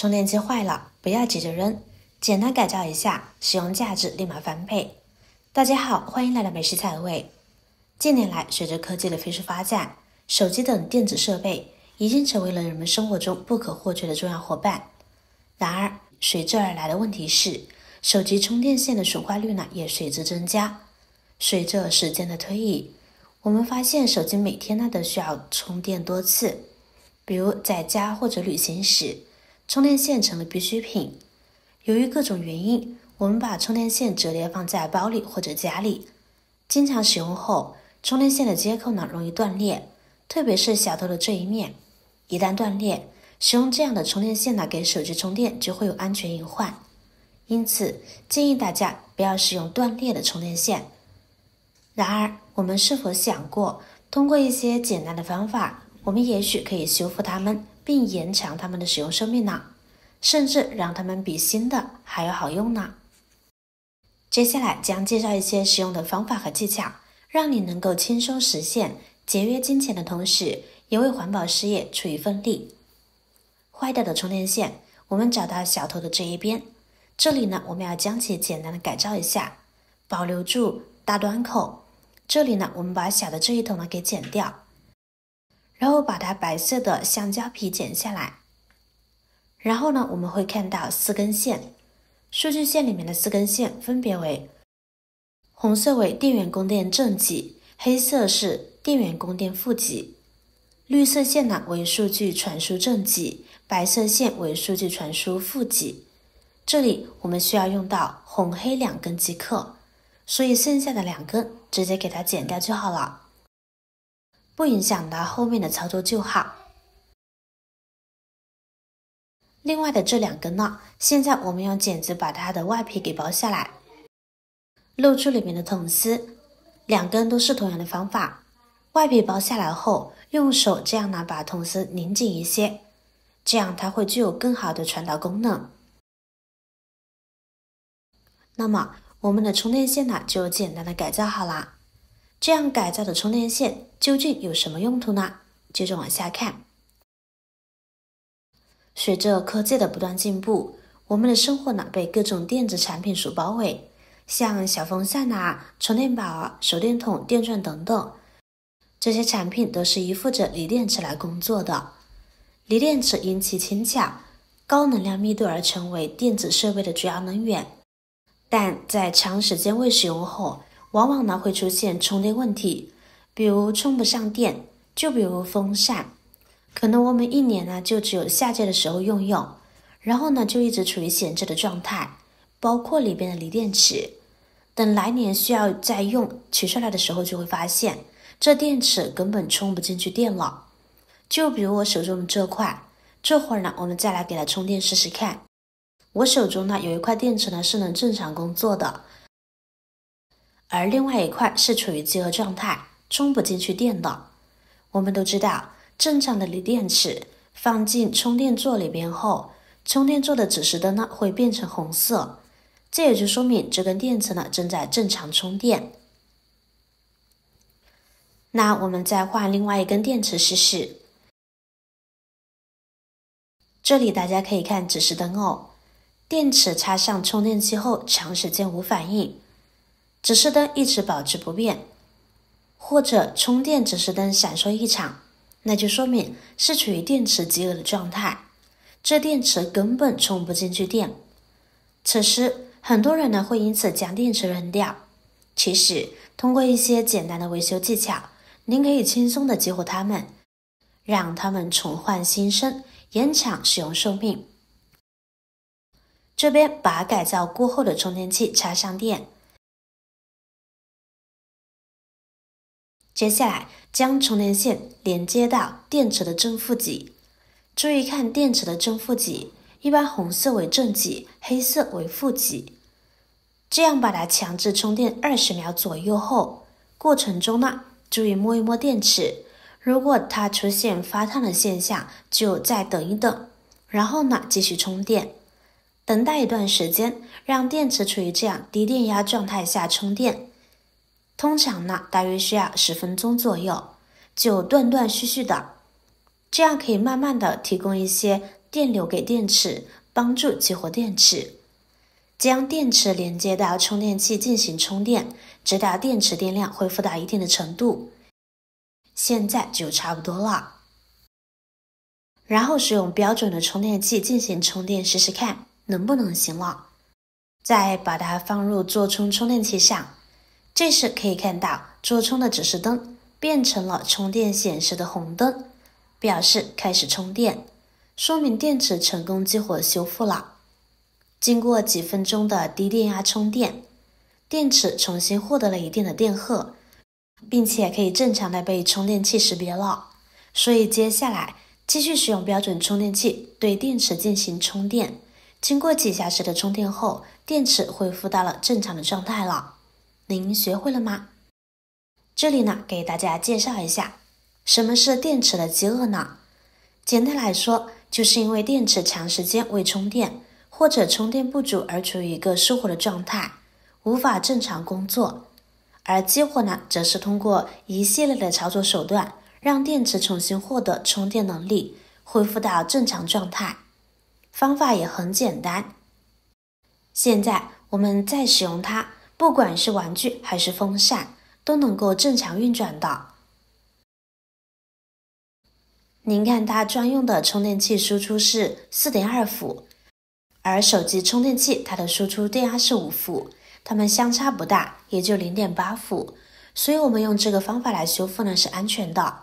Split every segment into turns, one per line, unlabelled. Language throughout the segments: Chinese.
充电器坏了，不要急着扔，简单改造一下，使用价值立马翻倍。大家好，欢迎来到美食采味。近年来，随着科技的飞速发展，手机等电子设备已经成为了人们生活中不可或缺的重要伙伴。然而，随之而来的问题是，手机充电线的损坏率也随之增加。随着时间的推移，我们发现手机每天都需要充电多次，比如在家或者旅行时，充电线成了必需品。由于各种原因，我们把充电线折叠放在包里或者家里，经常使用后，充电线的接口容易断裂，特别是小头的这一面，一旦断裂，使用这样的充电线给手机充电就会有安全隐患。因此，建议大家不要使用断裂的充电线。然而，我们是否想过，通过一些简单的方法，我们也许可以修复它们，并延长它们的使用寿命呢？甚至让它们比新的还要好用呢？接下来将介绍一些实用的方法和技巧，让你能够轻松实现节约金钱的同时，也为环保事业出一份力。坏掉的充电线，我们找到小头的这一边，这里我们要将其简单的改造一下，保留住大端口。这里我们把小的这一头给剪掉，然后把它白色的橡胶皮剪下来。然后我们会看到4根线，数据线里面的4根线分别为：红色为电源供电正极，黑色是电源供电负极，绿色线为数据传输正极，白色线为数据传输负极。这里我们需要用到红黑2根即可，所以剩下的2根直接给它剪掉就好了，不影响到后面的操作就好。另外的这2根现在我们用剪子把它的外皮给剥下来，露出里面的铜丝。2根都是同样的方法，外皮剥下来后，用手这样把铜丝拧紧一些，这样它会具有更好的传导功能。那么我们的充电线就简单的改造好了。这样改造的充电线究竟有什么用途呢？接着往下看。随着科技的不断进步，我们的生活被各种电子产品所包围，像小风扇充电宝手电筒、电钻等等，这些产品都是依附着锂电池来工作的。锂电池因其轻巧、高能量密度而成为电子设备的主要能源，但在长时间未使用后，往往会出现充电问题，比如充不上电，就比如风扇，可能我们1年就只有夏季的时候用，然后就一直处于闲置的状态，包括里边的锂电池。等来年需要再用，取出来的时候就会发现，这电池根本充不进去电了。就比如我手中的这块，这会儿我们再来给它充电试试看。我手中有一块电池是能正常工作的，而另外一块是处于集合状态，充不进去电的。我们都知道，正常的锂电池放进充电座里边后，充电座的指示灯会变成红色，这也就说明这根电池正在正常充电。那我们再换另外一根电池试试。这里大家可以看指示灯电池插上充电器后长时间无反应，指示灯一直保持不变，或者充电指示灯闪烁异常，那就说明是处于电池集合的状态，这电池根本充不进去电。此时很多人会因此将电池扔掉，其实通过一些简单的维修技巧，您可以轻松的激活它们，让它们重焕新生，延长使用寿命。这边把改造过后的充电器插上电，接下来将充电线连接到电池的正负极。注意看电池的正负极，一般红色为正极，黑色为负极。这样把它强制充电20秒左右后，过程中注意摸一摸电池，如果它出现发烫的现象，就再等一等，然后继续充电。等待一段时间，让电池处于这样低电压状态下充电。通常大约需要10分钟左右，就断断续续的，这样可以慢慢的提供一些电流给电池，帮助激活电池。将电池连接到充电器进行充电，直到电池电量恢复到一定的程度。现在就差不多了。然后使用标准的充电器进行充电试试看能不能行了。再把它放入座充充电器上，这时可以看到座充的指示灯变成了充电显示的红灯，表示开始充电，说明电池成功激活修复了。经过几分钟的低电压充电，电池重新获得了一定的电荷，并且可以正常的被充电器识别了。所以接下来继续使用标准充电器对电池进行充电，经过几小时的充电后，电池恢复到了正常的状态了。您学会了吗？这里呢，给大家介绍一下什么是电池的饥饿呢？简单来说，就是因为电池长时间未充电或者充电不足而处于一个失火的状态，无法正常工作。而激活呢，则是通过一系列的操作手段，让电池重新获得充电能力，恢复到正常状态。方法也很简单。现在我们再使用它，不管是玩具还是风扇，都能够正常运转的。您看它专用的充电器输出是 4.2 伏，而手机充电器它的输出电压是5伏，它们相差不大，也就 0.8 伏，所以我们用这个方法来修复呢是安全的。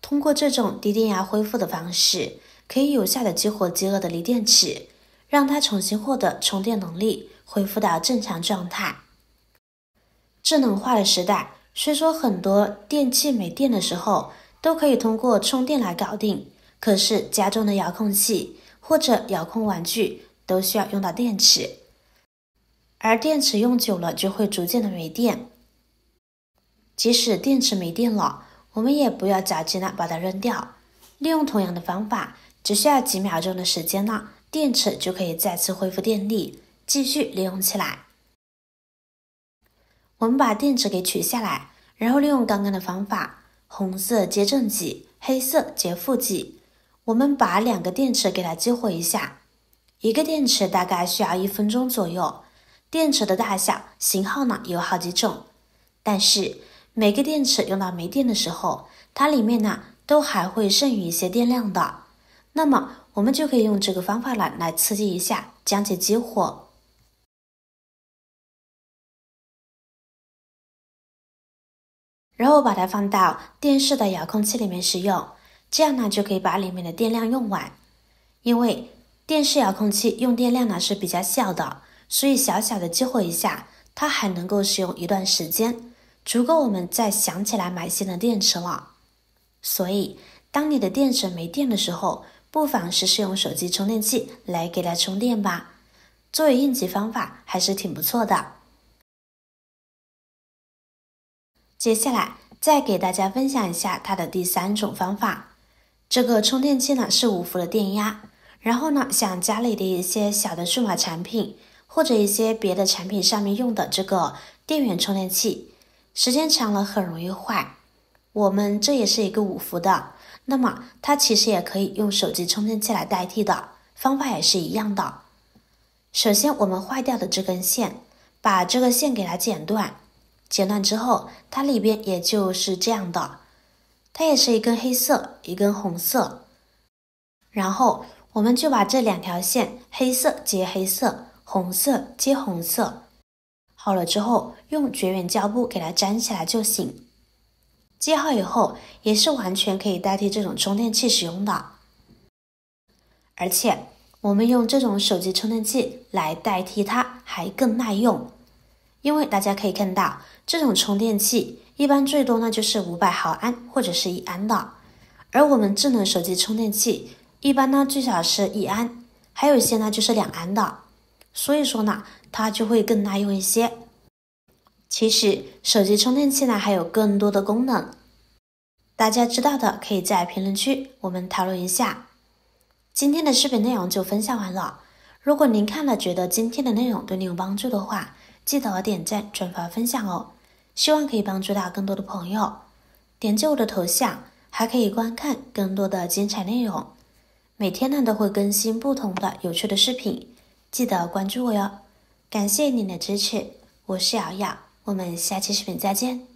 通过这种低电压恢复的方式，可以有效的激活饥饿的锂电池，让它重新获得充电能力，恢复到正常状态。智能化的时代，虽说很多电器没电的时候都可以通过充电来搞定，可是家中的遥控器或者遥控玩具都需要用到电池，而电池用久了就会逐渐的没电。即使电池没电了，我们也不要着急呢把它扔掉，利用同样的方法，只需要几秒钟的时间呢，电池就可以再次恢复电力，继续利用起来。我们把电池给取下来，然后利用刚刚的方法，红色接正极，黑色接负极，我们把2个电池给它激活一下。一个电池大概需要1分钟左右。电池的大小型号呢有好几种，但是每个电池用到没电的时候，它里面呢都还会剩余一些电量的，那么我们就可以用这个方法来刺激一下，将其激活。然后把它放到电视的遥控器里面使用，这样呢就可以把里面的电量用完。因为电视遥控器用电量呢是比较小的，所以小小的激活一下，它还能够使用一段时间，足够我们再想起来买新的电池了。所以当你的电池没电的时候，不妨试试用手机充电器来给它充电吧，作为应急方法还是挺不错的。接下来再给大家分享一下它的第3种方法。这个充电器呢是5伏的电压，然后呢像家里的一些小的数码产品或者一些别的产品上面用的这个电源充电器，时间长了很容易坏。我们这也是一个5伏的，那么它其实也可以用手机充电器来代替的，方法也是一样的。首先我们坏掉的这根线，把这个线给它剪断，剪断之后它里边也就是这样的，它也是一根黑色一根红色，然后我们就把这2条线黑色接黑色，红色接红色，好了之后用绝缘胶布给它粘起来就行。接好以后也是完全可以代替这种充电器使用的，而且我们用这种手机充电器来代替它还更耐用。因为大家可以看到，这种充电器一般最多呢就是500毫安或者是1安的，而我们智能手机充电器一般呢最少是1安，还有一些呢就是2安的，所以说呢它就会更耐用一些。其实手机充电器呢还有更多的功能，大家知道的可以在评论区我们讨论一下。今天的视频内容就分享完了，如果您看了觉得今天的内容对您有帮助的话，记得点赞转发分享哦，希望可以帮助到更多的朋友。点击我的头像还可以观看更多的精彩内容。每天呢都会更新不同的有趣的视频，记得关注我哟。感谢您的支持，我是瑶瑶，我们下期视频再见。